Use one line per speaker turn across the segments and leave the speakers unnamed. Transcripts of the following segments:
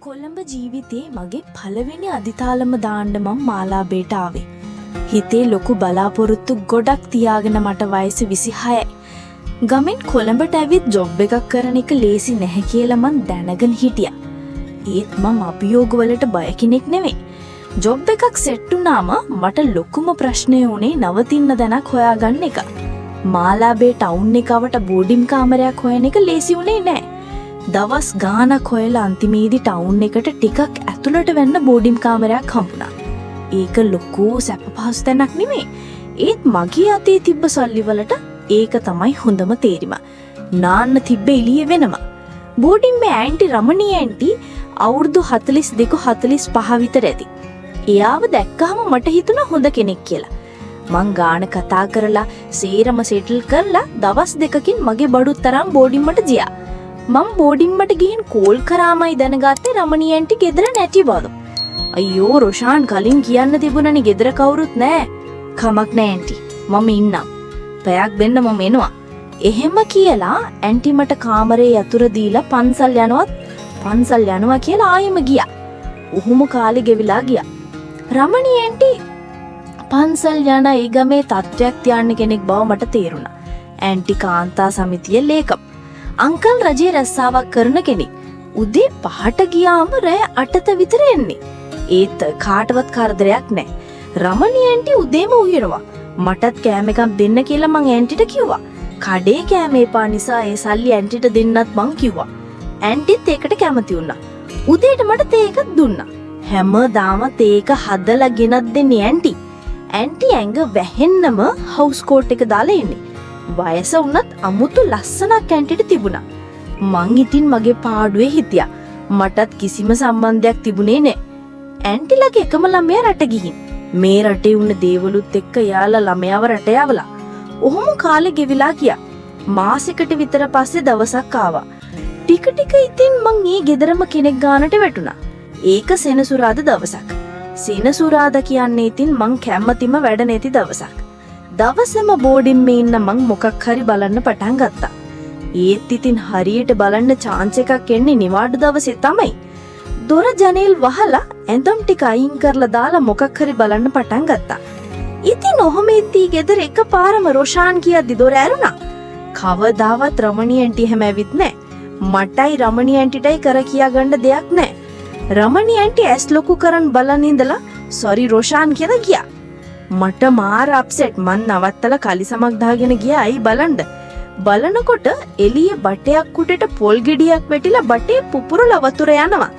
කොළඹ ජීවිතේ මගේ පළවෙනි අදිතාලම දාන්න මම මාලාබේට ආවේ. හිතේ ලොකු බලාපොරොත්තු ගොඩක් තියාගෙන මට වයස 26යි. ගමෙන් කොළඹට ඇවිත් ජොබ් එකක් කරන එක ලේසි නැහැ කියලා මං දැනගෙන හිටියා. ඒත් මම අභියෝග වලට බය කෙනෙක් නෙවෙයි. ජොබ් එකක් සෙට් වුණාම මට ලොකුම ප්‍රශ්නය උනේ නවතින්න දැනක් හොයාගන්න එක. මාලාබේ ටවුන් එකවට බෝඩින් කාමරයක් හොයන එක ලේසි උනේ නෑ. දවස් ගානක් හොයලා අන්තිමේදී ටවුන් එකට ටිකක් ඇතුළට වෙන්න බෝඩින් කාමරයක් හම්බුණා. ඒක ලොකු සැප පහසු තැනක් නෙමෙයි. ඒත් මගේ අතේ තිබ්බ සල්ලි වලට ඒක තමයි හොඳම තේරිම. නාන්න තිබ්බ එළිය වෙනම. බෝඩින් මේ ඇන්ටි රමණී ඇන්ටි අවුරුදු 42 45 විතර ඇති. එයාව දැක්කහම මට හිතුණා හොඳ කෙනෙක් කියලා. මං ගාන කතා කරලා සේරම සෙටල් කරලා දවස් දෙකකින් මගේ බඩුත් තරම් බෝඩින් මට ගියා. මම බෝඩින් මට ගිහින් කෝල් කරාමයි දැනගත්තේ රමණී ඇන්ටි ගෙදර නැති බව. අයියෝ රොෂාන් කලින් කියන්න තිබුණනේ ගෙදර කවුරුත් නැහැ. කමක් නැහැ ඇන්ටි. මම ඉන්නම්. පැයක් දෙන්න මම එනවා. එහෙම කියලා ඇන්ටි මට කාමරේ යතුරු දීලා පන්සල් යනවා කියලා ආයෙම ගියා. උහුම කාලේ ගෙවිලා ගියා. රමණී ඇන්ටි පන්සල් යන ඒ ගමේ තත්ත්වයක් තියන්න කෙනෙක් බව මට තේරුණා. ඇන්ටි කාන්තා සමිතියේ ලේකම්. අංකල් රජේ රැස්සාවක් කරන කෙනෙක්. උදේ 5ට ගියාම රෑ 8ට විතර එන්නේ. ඒත් කාටවත් කරදරයක් නැහැ. රමණී ඇන්ටි උදේම උයනවා. මටත් කෑම එකක් දෙන්න කියලා මං ඇන්ටිට කිව්වා. කඩේ කෑම එපා නිසා ඒ සල්ලි ඇන්ටිට දෙන්නත් මං කිව්වා. ඇන්ටිත් ඒකට කැමති වුණා. උදේට මට තේ එකක් දුන්නා. හැමදාම තේ එක හදලා ගෙනත් දෙන්නේ ඇන්ටි. ඇන්ටි ඇඟ වැහෙන්නම හවුස් කෝට් එක දාලා ඉන්නේ. වයස වුණත් අමුතු ලස්සනක් ඇන්ටිට තිබුණා. මං ඉතින් මගේ පාඩුවේ හිටියා. මටත් කිසිම සම්බන්ධයක් තිබුණේ නෑ. ඇන්ටිලගේ එකම ළමයා රට ගිහින්. මේ රටේ වුණ දේවලුත් එක්ක යාලා ළමයාව රට යවලා. ඔහොම කාලේ ගෙවිලා ගියා. මාසෙකට විතර පස්සේ දවසක් ආවා. ටික ටික ඉතින් මං ඊ ගෙදරම කෙනෙක් ගානට වැටුණා. ඒක සෙනසුරාදා දවසක්. සෙනසුරාදා කියන්නේ ඉතින් මං කැමතිම වැඩ නැති දවසක්. දවසම බෝඩින් මේ ඉන්න මං මොකක් හරි බලන්න පටන් ගත්තා. ඒත් ඉතින් හරියට බලන්න chance එකක් එන්නේ නිවාඩු දවසේ තමයි. දොර ජනේල් වහලා ඇඳම් ටික අයින් කරලා දාලා මොකක් හරි බලන්න පටන් ගත්තා. ඉතින් ඔහොම ඉද්දී ගෙදර එකපාරම රොෂාන් කියද්දි දොර ඇරුණා. කවදාවත් රමණී ඇන්ටි හැම ඇවිත් නැහැ. මටයි රමණී ඇන්ටිටයි කර කියා ගන්න දෙයක් නැහැ. රමණී ඇන්ටි ඇස් ලොකු කරන් බලන් ඉඳලා "සෝරි රොෂාන්" කියලා ගියා. මට මාර අප්සෙට්. මන් නවත්තලා කලිසමක් දාගෙන ගියා. අයි බලන්න. බලනකොට එළියේ බටයක් උඩට පොල් ගෙඩියක් වැටිලා බටේ පුපුරලා වතුර යනවා.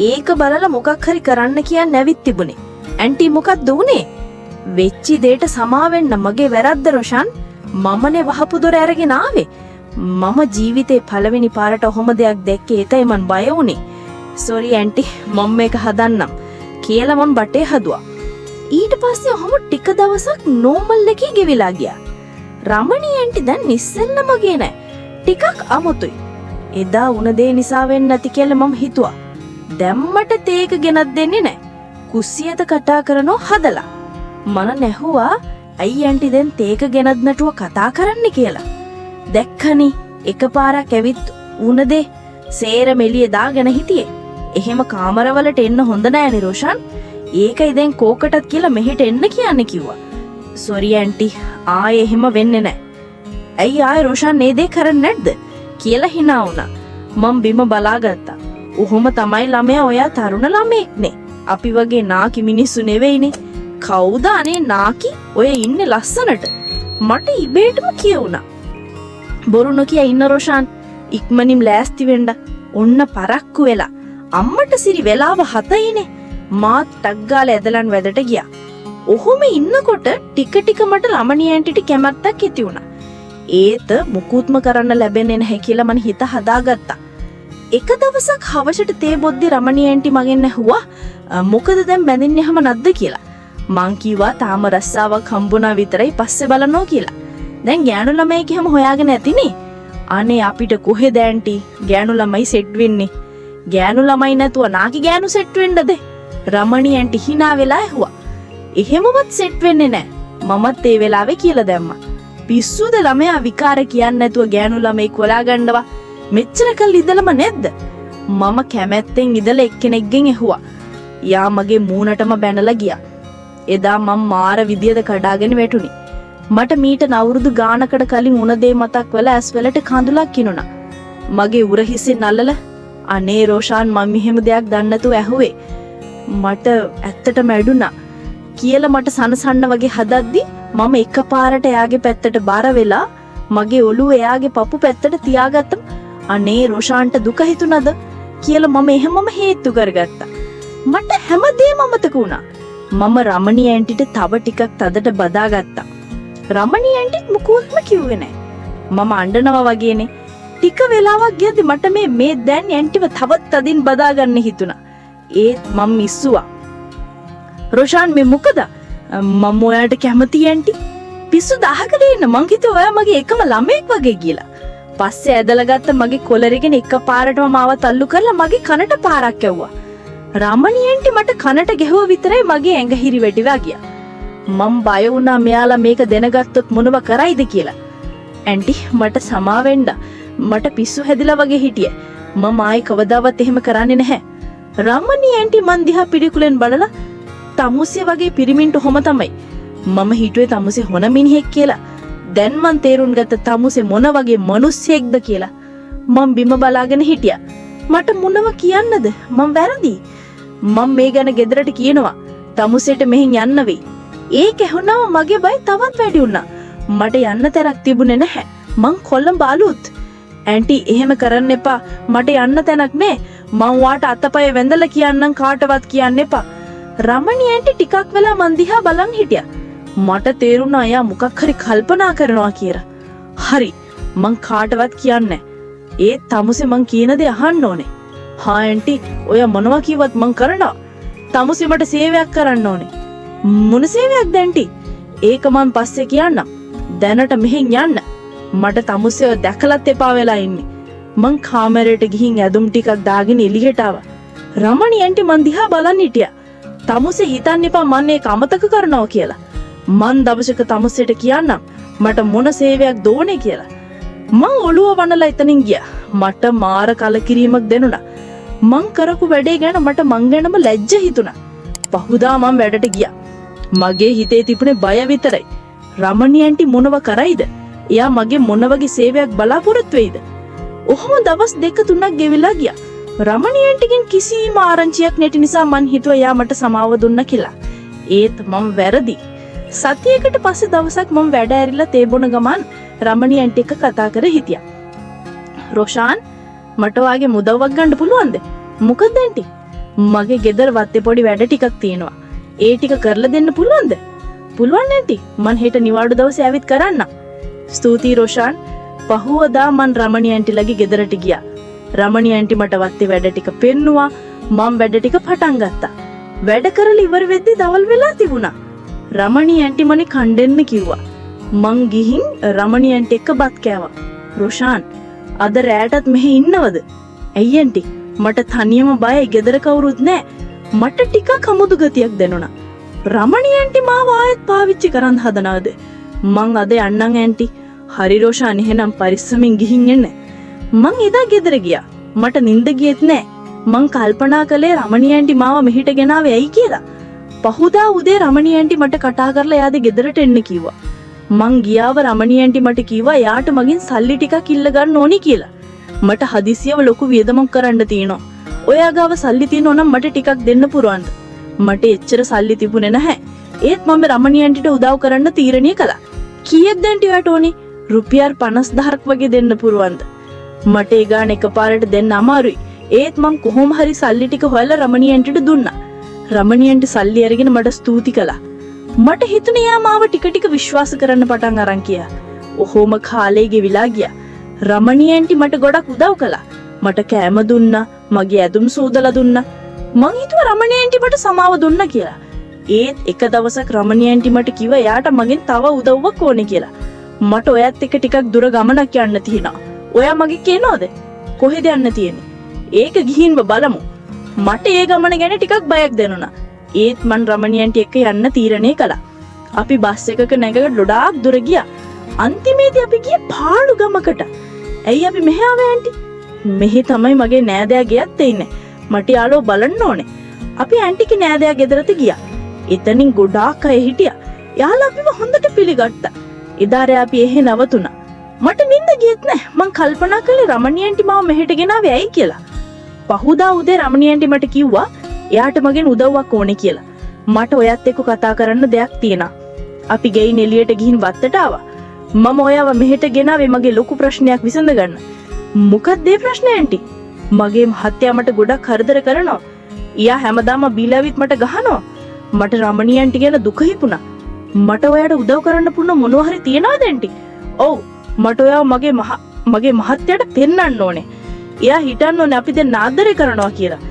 ඒක බලලා මොකක් හරි කරන්න කියන්න ඇවිත් තිබුණේ. ඇන්ටි මොකක්ද උනේ? වෙච්චි දෙයට සමා වෙන්න මගේ වැරද්ද රොෂාන්. මමනේ වහපු දොර අරගෙන ආවේ. මම ජීවිතේ පළවෙනි පාරට ඔහොම දෙයක් දැක්කේ. ඒකයි මන් බය වුනේ. "සෝරි ඇන්ටි මම මේක හදන්නම්" කියලා මම බටේ හදුවා. ඊට පස්සේ ඔහොම ටික දවසක් නෝමල් එකේ ගෙවිලා ගියා. රමණී ඇන්ටි දැන් ඉස්සෙල්ලම ගේ නෑ. ටිකක් අමුතුයි. එදා වුණ දේ නිසා වෙන්න ඇති කියලා මම හිතුවා. දැම්මට තේක ගෙනත් දෙන්නේ නෑ. කුස්සියට කතා කරනෝ හදලා. මන නැහුවා "අයි ඇන්ටි දැන් තේක ගෙනත් නැටුව කතා කරන්න" කියලා. දැක්කනි එකපාරක් ඇවිත් වුණ දේ සේරම එළියේ දාගෙන හිටියේ. එහෙම කාමරවලට එන්න හොඳ නෑනේ රොෂාන්. ඒකයි දැන් කෝකටත් කියලා මෙහෙට එන්න කියන්නේ කිව්වා. "සෝරි ඇන්ටි ආයේ එහෙම වෙන්නේ නැහැ." "ඇයි ආයේ රොෂාන් මේ දේ කරන්නේ නැද්ද?" කියලා hina වුණා. මම බිම බලාගත්තා. "උහුම තමයි ළමයා. ඔයා තරුණ ළමෙක්නේ. අපි වගේ නාකි මිනිස්සු නෙවෙයිනේ." "කවුද අනේ නාකි? ඔය ඉන්නේ ලස්සනට." මට ඉබේටම කියුණා. "බොරු නොකිය ඉන්න රොෂාන්. ඉක්මනින් ලෑස්ති වෙන්න. ඔන්න පරක්කු වෙලා. අම්මට සිරි වෙලාව 7යිනේ." මාත් ටක් ගාලා ඇදලන් වැදට ගියා. ඔහොම ඉන්නකොට ටික ටික මට රමණී ඇන්ටිට කැමැත්තක් ඇති වුණා. ඒත් මුකුත්ම කරන්න ලැබෙන්නේ නැහැ කියලා මම හිත හදාගත්තා. එක දවසක් හවසට තේ බොද්දි රමණී ඇන්ටි මගෙන් ඇහුවා "මොකද දැන් බැඳින්න යහම නැද්ද" කියලා. මං කිව්වා "තාම රස්සාවක් හම්බුණා විතරයි පස්සේ බලනවා" කියලා. "දැන් ගෑනු ළමයි කිව්වම හොයාගෙන ඇතිනේ." "අනේ අපිට කොහෙද ඇන්ටි ගෑනු ළමයි සෙට් වෙන්නේ? ගෑනු ළමයි නැතුව නාකි ගෑනු සෙට් වෙන්නද?" රමණී ඇන්ටි hina වෙලා ඇහුවා. "එහෙමවත් සෙට් වෙන්නේ නැහැ." මමත් ඒ වෙලාවේ කියලා දැම්මා. "පිස්සුද ළමයා විකාර කියන්නේ නැතුව ගෑනු ළමෙක් හොලා ගන්නවා? මෙච්චර කල් ඉඳලම නැද්ද?" මම කැමැත්තෙන් ඉඳලා එක්කෙනෙක්ගෙන් ඇහුවා. යා මගේ මූණටම බැනලා ගියා. එදා මම මාර විදියට කඩාගෙන වැටුණි. මට මීට අවුරුදු ගානකට කලින් උන දේ මතක් වෙලා ඇස් වලට කඳුලක් කිනුණා. මගේ උර හිස්සේ නල්ලලා අනේ රෝෂාන් මම මෙහෙම දෙයක් දන්නේ නැතුව ඇහුවේ. මට ඇත්තටම ඇඬුණා කියලා මට සනසන්න වගේ හදද්දි මම එකපාරට එයාගේ පැත්තට බර වෙලා මගේ ඔළුව එයාගේ පපු පැත්තට තියාගත්තම අනේ රෝෂාන්ට දුක හිතුණද කියලා මම එහෙමම හේතු කරගත්තා. මට හැමදේම අමතක වුණා. මම රමණී ඇන්ටිට තව ටිකක් තදට බදාගත්තා. රමණී ඇන්ටිත් මුකුත්ම කිව්වේ නැහැ. මම අඬනවා වගේනේ. ටික වෙලාවක් ගියද්දි මට මේ දැන් ඇන්ටිව තවත් තදින් බදාගන්න හිතුණා. ඒත් මම මිස්සුවා. රෝෂාන් මේ මොකද? මම ඔයාලට කැමති ඇන්ටි. පිස්සු දහකලේ ඉන්න මං හිතුවා ඔයා මගේ එකම ළමෙක් වගේ කියලා. පස්සේ ඇදලා ගත්ත මගේ කොලරේගෙන එකපාරටම මාව තල්ලු කරලා මගේ කනට පාරක් ඇව්වා. රමණී ඇන්ටි මට කනට ගැහුවා විතරයි මගේ ඇඟ හිරි වැටිලා ගියා. මම බය වුණා මෙයාලා මේක දැනගත්තොත් මොනව කරයිද කියලා. ඇන්ටි මට සමාවෙන්න. මට පිස්සු හැදිලා වගේ හිටියේ. මම ආයි කවදාවත් එහෙම කරන්නේ නැහැ. රමණී ඇන්ටි මන් දිහා පිළිකුලෙන් බලලා තමුසිය වගේ පිරිමින්ට හොම තමයි. මම හිතුවේ තමුසිය හොන මිනිහෙක් කියලා. දැන් මන් තේරුම් ගත්ත තමුසිය මොන වගේ මිනිස්සෙක්ද කියලා. මම බිම බලාගෙන හිටියා. මට මොනව කියන්නද? මම වැරදි. මම මේ ගැන ගෙදරට කියනවා. තමුසෙට මෙහෙන් යන්න වෙයි. ඒක ඇහුණාම මගේ බය තවත් වැඩි වුණා. මට යන්න තරක් තිබුණේ නැහැ. මං කොල්ලම් බාලුත්. ඇන්ටි එහෙම කරන්න එපා. මට යන්න තැනක් නෑ. මං වාට අතපය වැඳලා කියන්නම් කාටවත් කියන්න එපා. රමණී ඇන්ටි ටිකක් වෙලා මන් දිහා බලන් හිටියා. මට තේරුණා එයා මොකක් හරි කල්පනා කරනවා කියලා. හරි. මං කාටවත් කියන්නේ නෑ. ඒ තමුසේ මං කියන දේ අහන්න ඕනේ. හා ඇන්ටි ඔය මොනවා කිව්වත් මං කරනවා. තමුසේ මට සේවයක් කරන්න ඕනේ. මොන සේවයක්ද ඇන්ටි? ඒක මං පස්සේ කියන්නම්. දැනට මෙහෙන් යන්න. මට තමුසේ දැකලත් එපා වෙලා ඉන්නේ. මං කාමරයට ගිහින් ඇඳුම් ටිකක් දාගෙන එළියට ආවා. රමණී ඇන්ටි මං දිහා බලන් හිටියා. තමුසේ හිතන්න එපා මන් ඒක අමතක කරනවා කියලා. මං දවසක තමුසේට කියන්නම් මට මොන සේවයක් දෝනේ කියලා. මං ඔළුව වනලා එතනින් ගියා. මට මාර කලකිරීමක් දැනුණා. මං කරපු වැඩේ ගැන මට මං ගැනම ලැජ්ජ හිතුණා. පහුදා මං වැඩට ගියා. මගේ හිතේ තිබුණේ බය විතරයි. රමණී ඇන්ටි මොනව කරයිද? එයා මගේ මොන වගේ සේවයක් බලාපොරොත්තු වෙයිද? ඔහොම දවස් 2-3ක් ගෙවිලා ගියා. රමණී ඇන්ටිගෙන් කිසිම ආරංචියක් නැති නිසා මං හිතුවා එයා මට සමාව දුන්නා කියලා. ඒත් මං වැරදි. සතියකට පස්සේ දවසක් මම වැඩ ඇරිලා තේ බොන ගමන් රමණී ඇන්ටි එක්ක කතා කර හිටියා. රෝෂාන් මට වාගේ මුදව්වක් ගන්න පුළුවන්ද? මොකද ඇන්ටි? මගේ ගෙදර වත්තේ පොඩි වැඩ ටිකක් තියෙනවා. ඒ ටික කරලා දෙන්න පුළුවන්ද? පුළුවන් ඇන්ටි. මං හෙට නිවාඩු දවසේ ඇවිත් කරන්නම්. ස්තුතියි රෝෂාන්. පහුවදා මං රමණී ඇන්ටිලගේ ගෙදරට ගියා. රමණී ඇන්ටි මට වත්තේ වැඩ ටික පෙන්නුවා. මම වැඩ ටික පටන් ගත්තා. වැඩ කරලා ඉවර වෙද්දි දවල් වෙලා තිබුණා. රමණී ඇන්ටි මනේ කණ්ඩෙන්න කිව්වා. මං ගිහින් රමණී ඇන්ටි එක්ක බත් කෑවා. රෝෂාන් අද රැටත් මෙහෙ ඉන්නවද? ඇයි ඇන්ටි? මට තනියම බයයි ගෙදර කවුරුත් නැහැ. මට ටිකක් අමුතු ගතියක් දැනුණා. රමණී ඇන්ටි මාව ආයෙත් පාවිච්චි කරන් හදනවද? මං අද යන්නම් ඇන්ටි. හරි රෝෂාන් එහෙනම් පරිස්සමින් ගිහින් එන්න. මං එදා ගෙදර ගියා. මට නිින්ද ගියෙත් නැහැ. මං කල්පනා කළේ රමණී ඇන්ටි මාව මෙහෙට ගෙනාවේ ඇයි කියලා. පහුදා උදේ රමණී ඇන්ටි මට කතා කරලා එයාද ගෙදරට එන්න කිව්වා. මං ගියාව රමණී ඇන්ටි මට කිව්වා එයාට මගෙන් සල්ලි ටිකක් ඉල්ල ගන්න ඕනි කියලා. මට හදිසියව ලොකු වියදමක් කරන්න තියෙනවා. ඔයා ගාව සල්ලි තියෙනවා නම් මට ටිකක් දෙන්න පුරවන්න. මට එච්චර සල්ලි තිබුණේ නැහැ. ඒත් මම රමණී ඇන්ටිට උදව් කරන්න තීරණය කළා. කීයක්ද ඇන්ටි ඔයාට ඕනේ? රුපියල් 50000ක් වගේ දෙන්න පුරවන්න. මට ඒ ගාන එකපාරට දෙන්න අමාරුයි. ඒත් මං කොහොම හරි සල්ලි ටික හොයලා රමණී ඇන්ටිට දුන්නා. රමණී ඇන්ටි සල්ලි අරගෙන මට ස්තුති කළා. මට හිතුනේ යා මාව ටික ටික විශ්වාස කරන්න පටන් අරන් කියලා. ඔහොම කාලේ ගෙවිලා ගියා. රමණී ඇන්ටි මට ගොඩක් උදව් කළා. මට කෑම දුන්නා, මගේ ඇඳුම් සෝදලා දුන්නා. මං හිතුවා රමණී ඇන්ටි මට සමාව දුන්නා කියලා. ඒත් එක දවසක් රමණී ඇන්ටි මට කිව්වා එයාට මගෙන් තව උදව්වක් ඕනේ කියලා. මට ඔයත් එක්ක ටිකක් දුර ගමනක් යන්න තියෙනවා. ඔයා මගේ කියනවද? කොහෙද යන්න තියෙන්නේ? ඒක ගිහින්ම බලමු. මට ඒ ගමන ගැන ටිකක් බයක් දැනුණා. ඒත් මං රමණී ඇන්ටි එක්ක යන්න තීරණය කළා. අපි බස් එකක නැගලා ගොඩාක් දුර ගියා. අන්තිමේදී අපි ගියේ පාළු ගමකට. ඇයි අපි මෙහා ආවේ ඇන්ටි?
මෙහි තමයි මගේ නෑදෑ ගෙයත් ඉන්නේ. මට යාළුවෝ බලන්න ඕනේ. අපි ඇන්ටිගේ නෑදෑ ගෙදරට ගියා. එතනින් ගොඩාක් අය හිටියා. යාළුවා අපිව හොඳට පිළිගත්තා. එදා රෑ අපි එහෙ නවතුණා. මට නිින්ද ගියෙත් නෑ. මං කල්පනා කළේ රමණී ඇන්ටි මාව මෙහෙට ගෙනාවේ ඇයි කියලා. පහුදා උදේ රමණී ඇන්ටි මට කිව්වා එයාට මගෙන් උදව්වක් ඕනේ කියලා. මට ඔයත් එක්ක කතා කරන්න දෙයක් තියෙනවා. අපි ගෙයින් එළියට ගිහින් වත්තට ආවා. මම ඔයාව මෙහෙට ගෙනාවේ මගේ ලොකු ප්‍රශ්නයක් විසඳගන්න. මොකක්ද ඒ ප්‍රශ්නේ ඇන්ටි? මගේ මහත්තයා මට ගොඩක් කරදර කරනවා. එයා හැමදාම බීලාවිත් මට ගහනවා. මට රමණී ඇන්ටි ගැන දුක හිතුණා. මට ඔයාට උදව් කරන්න පුළුවන් මොනවා හරි තියනවද ඇන්ටි? ඔව්. මට ඔයාව මගේ මහත්තයාට පෙන්වන්න ඕනේ. එයා හිතන්න ඕනේ අපි දැන් ආදරේ කරනවා කියලා.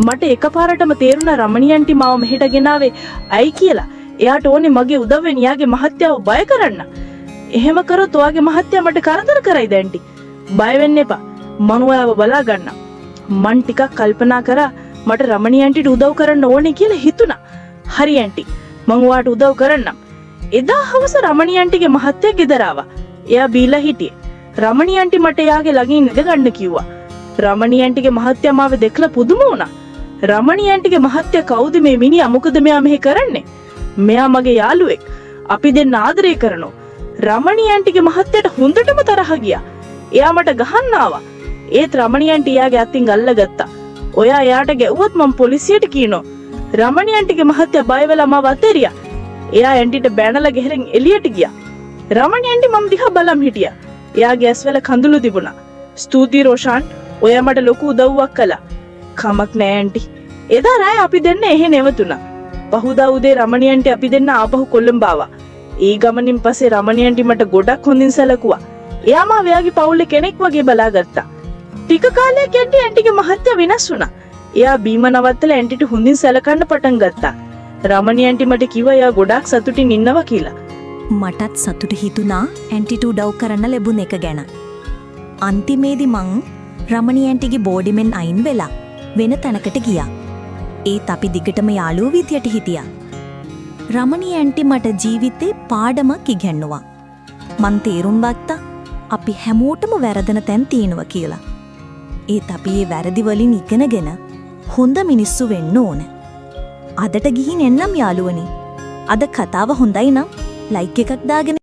මට එකපාරටම තේරුණා රමණී ඇන්ටි මාව මෙහෙට ගෙනාවේ ඇයි කියලා. එයාට ඕනේ මගේ උදව්වෙන් එයාගේ මහත්තයාව බය කරන්න. එහෙම කරොත් ඔයාගේ මහත්තයා මට කරදර කරයිද ඇන්ටි? බය වෙන්න එපා. මම ඔයාව බලා ගන්නම්. මං ටිකක් කල්පනා කරා මට රමණී ඇන්ටිට උදව් කරන්න ඕනේ කියලා හිතුණා. හරි ඇන්ටි. මං ඔයාට උදව් කරන්නම්. එදා හවස රමණී ඇන්ටිගේ මහත්තයා ගෙදර ආවා. එයා බීලා හිටියේ. රමණී ඇන්ටි මට එයාගේ ළඟින් ඉඳ ගන්න කිව්වා. රමණී ඇන්ටිගේ මහත්තයා මාව දැකලා පුදුම වුණා. රමණී ඇන්ටිගේ මහත්තයා කවුද මේ මිනිහා? මොකද මෙයා මෙහෙ කරන්නේ? මෙයා මගේ යාළුවෙක්. අපි දෙන්න ආදරය කරනවා. රමණී ඇන්ටිගේ මහත්තයාට හොඳටම තරහ ගියා. එයා මට ගහන්න ආවා. ඒත් රමණී ඇන්ටි එයාගේ අතින් අල්ලගත්තා. ඔයා එයාට ගැව්වොත් මම පොලිසියට කියනවා. රමණී ඇන්ටිගේ මහත්තයා බය වෙලා මාව අතහැරියා. එයා ඇන්ටිට බැනලා ගෙහෙන් එළියට ගියා. රමණී ඇන්ටි මම දිහා බලම් හිටියා. එයාගේ ඇස්වල කඳුළු තිබුණා. ස්තුතියි රෝෂාන්. ඔයා මට ලොකු උදව්වක් කළා. කමක් නෑ ඇන්ටි. එදා රාය අපි දෙන්න එහෙ නැවතුණා. පහුදා උදේ රමණී ඇන්ටි අපි දෙන්න ආපහු කොළඹ ආවා. ඒ ගමනින් පස්සේ රමණී ඇන්ටි මට ගොඩක් හොඳින් සැලකුවා. එයා මාව එයාගේ පවුලේ කෙනෙක් වගේ බලාගත්තා. ටික කාලයක් යද්දී ඇන්ටිගේ මහත්තයා වෙනස් වුණා. එයා බීම නවත්තලා ඇන්ටිට හොඳින් සැලකන්න පටන් ගත්තා. රමණී ඇන්ටි මට කිව්වා එයා ගොඩාක් සතුටින් ඉන්නවා කියලා.
මටත් සතුට හිතුණා ඇන්ටිට උදව් කරන්න ලැබුණ එක ගැන. අන්තිමේදී මං රමණී ඇන්ටිගේ බෝඩිමෙන් අයින් වෙලා වෙන තැනකට ගියා. ඒත් අපි දිගටම යාළුවෝ විදියට හිටියා. රමණී ඇන්ටි මට ජීවිතේ පාඩමක් ඉගෙනුවා. මං තේරුම් ගත්තා අපි හැමෝටම වැරදෙන තැන් තියෙනවා කියලා. ඒත් අපි ඒ වැරදි වලින් ඉගෙනගෙන හොඳ මිනිස්සු වෙන්න ඕන. අදට ගිහින් එන්නම් යාළුවනි. අද කතාව හොඳයි නම් ලයික් එකක් දාගෙන